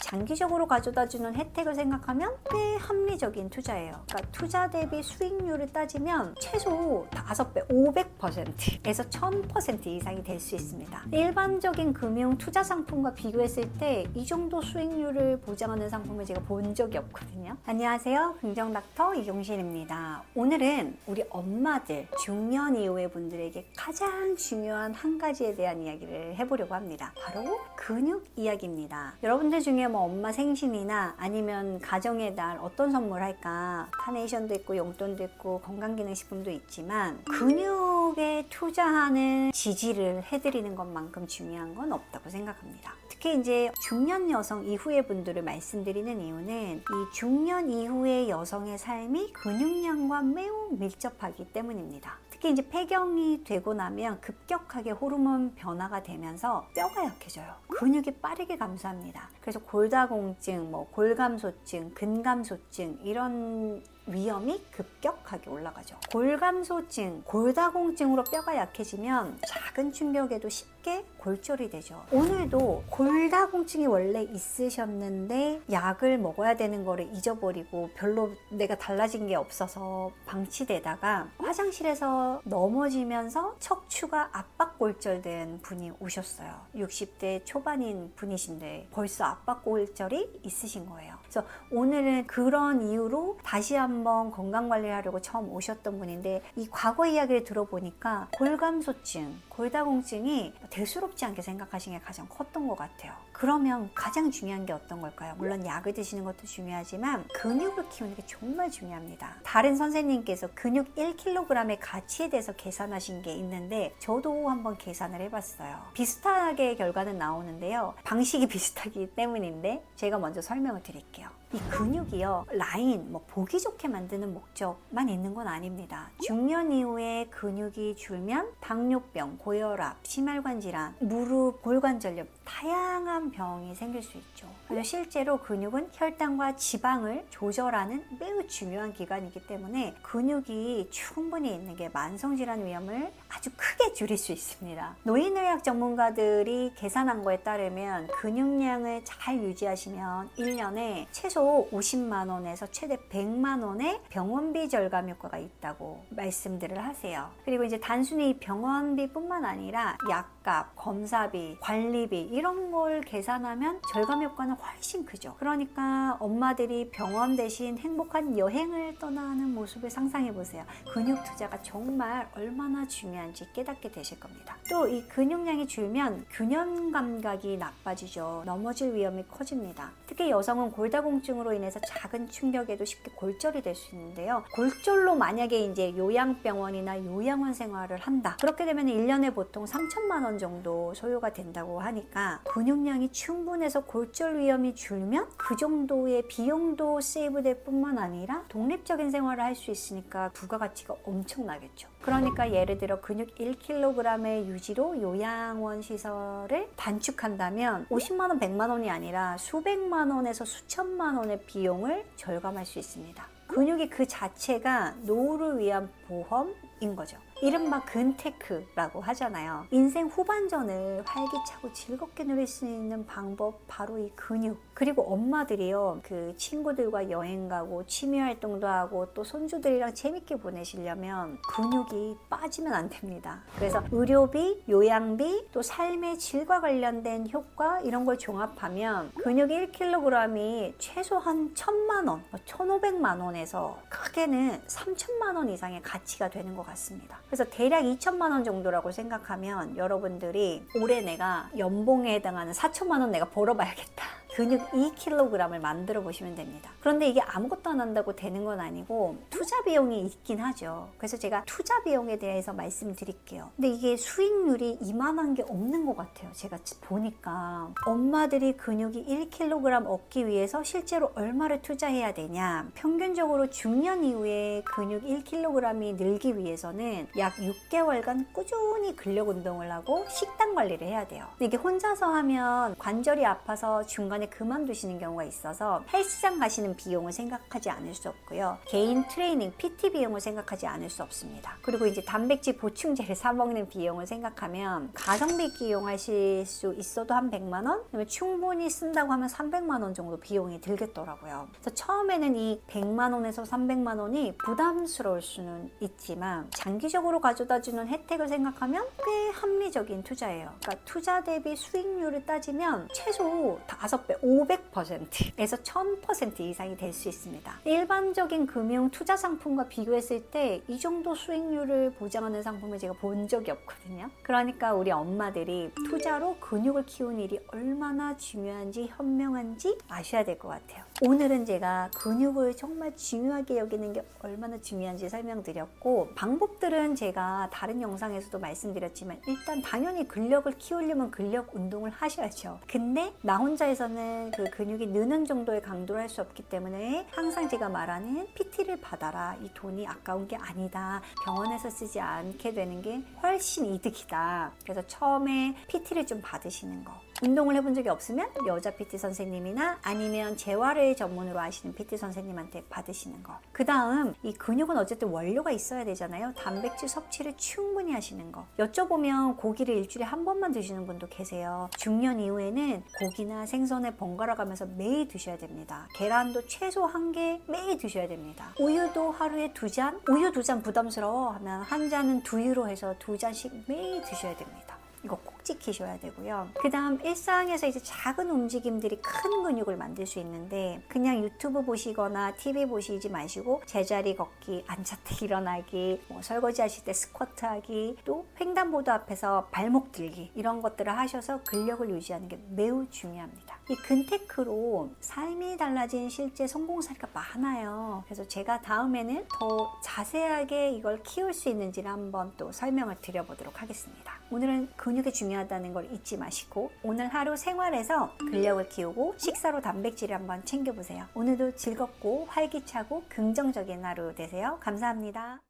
장기적으로 가져다주는 혜택을 생각하면 꽤 합리적인 투자예요. 그러니까 투자 대비 수익률을 따지면 최소 5배, 500%에서 1000% 이상이 될 수 있습니다. 일반적인 금융 투자 상품과 비교했을 때 이 정도 수익률을 보장하는 상품을 제가 본 적이 없거든요. 안녕하세요. 긍정닥터 이경신입니다. 오늘은 우리 엄마들, 중년 이후의 분들에게 가장 중요한 한 가지에 대한 이야기를 해보려고 합니다. 바로 근육 이야기입니다. 여러분들 중에 뭐 엄마 생신이나 아니면 가정의 날 어떤 선물 할까? 카네이션도 있고 용돈도 있고 건강기능식품도 있지만 근육에 투자하는 지지를 해드리는 것만큼 중요한 건 없다고 생각합니다. 특히 이제 중년 여성 이후의 분들을 말씀드리는 이유는 이 중년 이후의 여성의 삶이 근육량과 매우 밀접하기 때문입니다. 특히 이제 폐경이 되고 나면 급격하게 호르몬 변화가 되면서 뼈가 약해져요. 근육이 빠르게 감소합니다. 그래서 골다공증, 골감소증, 근감소증 이런 위험이 급격하게 올라가죠. 골감소증, 골다공증으로 뼈가 약해지면 작은 충격에도 쉽게 골절이 되죠. 오늘도 골다공증이 원래 있으셨는데 약을 먹어야 되는 거를 잊어버리고 별로 내가 달라진 게 없어서 방치되다가 화장실에서 넘어지면서 척추가 압박골절된 분이 오셨어요. 60대 초반인 분이신데 벌써 압박골절이 있으신 거예요. 그래서 오늘은 그런 이유로 다시 한번 건강관리를 하려고 처음 오셨던 분인데 이 과거 이야기를 들어보니까 골감소증, 골다공증이 대수롭지 않게 생각하신 게 가장 컸던 것 같아요. 그러면 가장 중요한 게 어떤 걸까요? 물론 약을 드시는 것도 중요하지만 근육을 키우는 게 정말 중요합니다. 다른 선생님께서 근육 1kg의 가치에 대해서 계산하신 게 있는데 저도 한번 계산을 해봤어요. 비슷하게 결과는 나오는데요. 방식이 비슷하기 때문인데 제가 먼저 설명을 드릴게요. 이 근육이요, 라인, 보기 좋게 만드는 목적만 있는 건 아닙니다. 중년 이후에 근육이 줄면 당뇨병, 고혈압, 심혈관 질환, 무릎, 골관절염 다양한 병이 생길 수 있죠. 그래서 실제로 근육은 혈당과 지방을 조절하는 매우 중요한 기관이기 때문에 근육이 충분히 있는 게 만성질환 위험을 아주 크게 줄일 수 있습니다. 노인의학 전문가들이 계산한 거에 따르면 근육량을 잘 유지하시면 1년에 최소 50만 원에서 최대 100만 원의 병원비 절감 효과가 있다고 말씀들을 하세요. 그리고 이제 단순히 병원비뿐만 아니라 약값, 검사비, 관리비 이런 걸 계산하면 절감 효과는 훨씬 크죠. 그러니까 엄마들이 병원 대신 행복한 여행을 떠나는 모습을 상상해 보세요. 근육 투자가 정말 얼마나 중요한지 깨닫게 되실 겁니다. 또 이 근육량이 줄면 균형 감각이 나빠지죠. 넘어질 위험이 커집니다. 특히 여성은 골다공증으로 인해서 작은 충격에도 쉽게 골절이 될 수 있는데요. 골절로 만약에 이제 요양병원이나 요양원 생활을 한다. 그렇게 되면 1년에 보통 3천만 원 정도 소요가 된다고 하니까 근육량이 충분해서 골절 위험이 줄면 그 정도의 비용도 세이브될 뿐만 아니라 독립적인 생활을 할 수 있으니까 부가가치가 엄청나겠죠. 그러니까 예를 들어 근육 1kg의 유지로 요양원 시설을 단축한다면 50만 원, 100만 원이 아니라 수백만 원에서 수천만 원의 비용을 절감할 수 있습니다. 근육이 그 자체가 노후를 위한 보험인 거죠. 이른바 근테크라고 하잖아요. 인생 후반전을 활기차고 즐겁게 누릴 수 있는 방법 바로 이 근육. 그리고 엄마들이요, 그 친구들과 여행 가고 취미 활동도 하고 또 손주들이랑 재밌게 보내시려면 근육이 빠지면 안 됩니다. 그래서 의료비, 요양비, 또 삶의 질과 관련된 효과 이런 걸 종합하면 근육 1kg이 최소한 1,000만 원, 1,500만 원에서 크게는 3,000만 원 이상의 가치가 되는 것 같습니다. 그래서 대략 2천만 원 정도라고 생각하면 여러분들이 올해 내가 연봉에 해당하는 4천만 원 내가 벌어봐야겠다. 근육 2kg을 만들어 보시면 됩니다. 그런데 이게 아무것도 안 한다고 되는 건 아니고 투자 비용이 있긴 하죠. 그래서 제가 투자 비용에 대해서 말씀드릴게요. 근데 이게 수익률이 이만한 게 없는 것 같아요. 제가 보니까 엄마들이 근육이 1kg 얻기 위해서 실제로 얼마를 투자해야 되냐. 평균적으로 중년 이후에 근육 1kg이 늘기 위해서는 약 6개월간 꾸준히 근력 운동을 하고 식단 관리를 해야 돼요. 근데 이게 혼자서 하면 관절이 아파서 중간에 중간에 그만두시는 경우가 있어서 헬스장 가시는 비용을 생각하지 않을 수 없고요. 개인 트레이닝, PT 비용을 생각하지 않을 수 없습니다. 그리고 이제 단백질 보충제를 사 먹는 비용을 생각하면 가성비 이용하실 수 있어도 한 100만 원? 충분히 쓴다고 하면 300만 원 정도 비용이 들겠더라고요. 그래서 처음에는 이 100만 원에서 300만 원이 부담스러울 수는 있지만 장기적으로 가져다주는 혜택을 생각하면 꽤 합리적인 투자예요. 그러니까 투자 대비 수익률을 따지면 최소 5배, 500%에서 1000% 이상이 될 수 있습니다. 일반적인 금융 투자 상품과 비교했을 때 이 정도 수익률을 보장하는 상품을 제가 본 적이 없거든요. 그러니까 우리 엄마들이 투자로 근육을 키우는 일이 얼마나 중요한지 현명한지 아셔야 될 것 같아요. 오늘은 제가 근육을 정말 중요하게 여기는 게 얼마나 중요한지 설명드렸고, 방법들은 제가 다른 영상에서도 말씀드렸지만 일단 당연히 근력을 키우려면 근력 운동을 하셔야죠. 근데 나 혼자 해서는 그 근육이 느는 정도의 강도를 할 수 없기 때문에 항상 제가 말하는 PT를 받아라. 이 돈이 아까운 게 아니다. 병원에서 쓰지 않게 되는 게 훨씬 이득이다. 그래서 처음에 PT를 좀 받으시는 거. 운동을 해본 적이 없으면 여자 PT 선생님이나 아니면 재활을 전문으로 하시는 PT 선생님한테 받으시는 거. 그 다음 이 근육은 어쨌든 원료가 있어야 되잖아요. 단백질 섭취를 충분히 하시는 거. 여쭤보면 고기를 일주일에 한 번만 드시는 분도 계세요. 중년 이후에는 고기나 생선을 번갈아 가면서 매일 드셔야 됩니다. 계란도 최소 1개 매일 드셔야 됩니다. 우유도 하루에 2잔? 우유 2잔 부담스러워 하면 한 잔은 두유로 해서 2잔씩 매일 드셔야 됩니다. 이거 꼭 지키셔야 되고요. 그 다음 일상에서 이제 작은 움직임들이 큰 근육을 만들 수 있는데 그냥 유튜브 보시거나 TV 보시지 마시고 제자리 걷기, 앉았다 일어나기, 설거지 하실 때 스쿼트 하기, 또 횡단보도 앞에서 발목 들기 이런 것들을 하셔서 근력을 유지하는 게 매우 중요합니다. 이 근테크로 삶이 달라진 실제 성공 사례가 많아요. 그래서 제가 다음에는 더 자세하게 이걸 키울 수 있는지를 한번 또 설명을 드려보도록 하겠습니다. 오늘은 근육이 중요하다는 걸 잊지 마시고 오늘 하루 생활에서 근력을 키우고 식사로 단백질을 한번 챙겨보세요. 오늘도 즐겁고 활기차고 긍정적인 하루 되세요. 감사합니다.